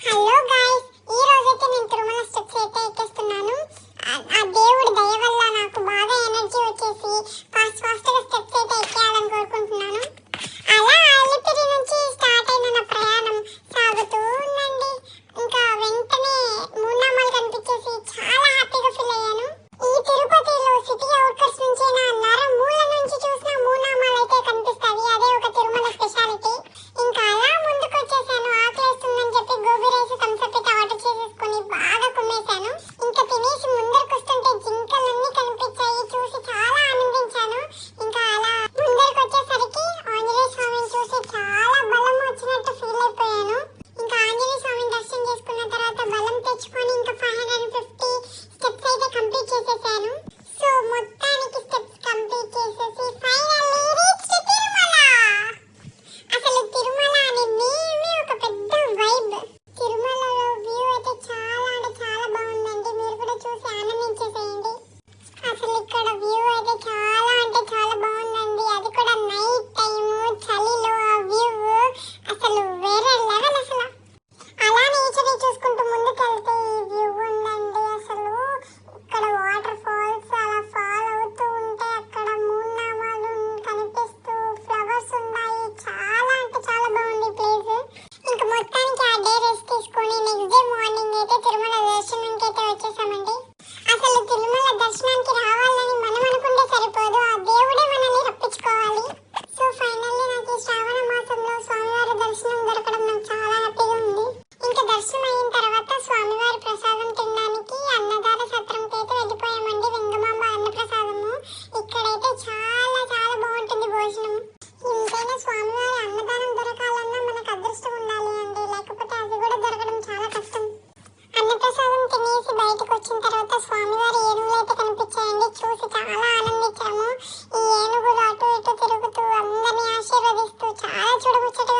Hello guys, ఈ రోజైతే నేను తిరుమల స్టెప్స్ అయితే ఎక్కేస్తున్నాను. ఆ దేవుడి దయ వల్ల నాకు బాగా ఎనర్జీ వచ్చేసి ఫాస్ట్ గా స్టెప్స్ అయితే ఎక్కేయాలని కోరుకుంటున్నాను. అలా అలిపిరి నుంచి స్టార్ట్ అయిన నా ప్రయాణం సాగుతూ ఉందండి. ఇంకా వెంటనే మూనామాలు కనిపించేసి చాలా హ్యాపీగా ఫీల్ అయ్యాను. ఈ తిరుపతిలో సిటీ అవుట్కట్స్ నుంచి నరమూల నుంచి చూసిన మూనామాలు అయితే కనిపిస్తాయి. అదే ఒక తిరుమల స్పెషాలిటీ. ఇంకా అలా ముందుకు వచ్చేసాను. ఆకలేస్తుందని చెప్పి గోబీ రైస్ థమ్స్అప్ అయితే ఆర్డర్ చేసేసుకుని బాగా కుమ్మేశాను. ఇంకా తినేసి ముందరకు వస్తుంటే జింకలన్నీ కనిపించాయి. చూసి చాలా ఆనందించాను. ఇంకా అలా ముందరకు వచ్చేసరికి ఆంజనేయ స్వామిని చూసి చాలా బలం వచ్చినట్టు ఫీల్ అయిపోయాను. ఇంకా ఆంజనేయ స్వామిని దర్శనం చేసుకున్న తర్వాత బలం తెచ్చుకొని ఇంకా 550 స్టెప్స్ అయితే కంప్లీట్ చేసేసాను. సో మొత్తానికి స్టెప్స్ కంప్లీట్ చేసేసి ఫైనల్లీ రీచ్ తిరుమల. అసలు తిరుమల అనే నేమే ఒక పెద్ద వైబ్. తిరుమలలో వ్యూ అయితే చాలా అంటే చాలా బాగుందండి. మీరు కూడా చూసి ఆనందించేసేయండి. అసలు ఇక్కడ వ్యూ అయితే చాలా అంటే చాలా బాగుందండి. అది కూడా నైట్ టైము చలిలో ఆ వ్యూ అసలు వేరే లెవెల్. అసలు అలా నేచర్ చూసుకుంటూ ముందుకెళ్తే ఈ వ్యూ ఉందండి. అసలు ఇక్కడ వాటర్ ఫాల్స్ అలా ఫాల్ అవుతూ ఉంటే అక్కడ మూనామాలు కనిపిస్తూ ఫ్లవర్స్ ఉన్నాయి. చాలా అంటే చాలా బాగుంది ప్లేస్. ఇంకా మొత్తానికి ఆ డే రెస్ట్ తీసుకొని నెక్స్ట్ డే మార్నింగ్ అయితే తిరుమల దర్శనానికి అయితే వచ్చేసామండి. అసలు తిరుమల దర్శనానికి రావాలని మనం అనుకుంటే సరిపోదు, ఆ దేవుడే మనల్ని రప్పించుకోవాలి. సో ఫైనల్లీ నాకు ఈ శ్రావణ మాసంలో స్వామివారి దర్శనం దొరకడం నాకు చాలా హ్యాపీగా ఉంది. ఇంకా దర్శనం అయిన తర్వాత స్వామివారి ప్రసాదం తినడానికి అన్నదాన సత్రంకి అయితే వెళ్ళిపోయామండి. వెంగమాంబ అన్నప్రసాదము ఇక్కడైతే చాలా చాలా బాగుంటుంది భోజనం. ఇంతైనా స్వామివారి అన్నదానం దొరకాలన్నా మనకు అదృష్టం ఉండాలి అండి, లేకపోతే అది కూడా దొరకడం చాలా కష్టం. అన్నప్రసాదం తినేసి బయటకు వచ్చిన తర్వాత స్వామివారి ఏనుగులు అయితే కనిపించాయండి. చూసి చాలా ఆనందించాము. ఈ ఏనుగులు అటు ఇటు తిరుగుతూ అందరినీ ఆశీర్వదిస్తూ చాలా చూడముచ్చటగా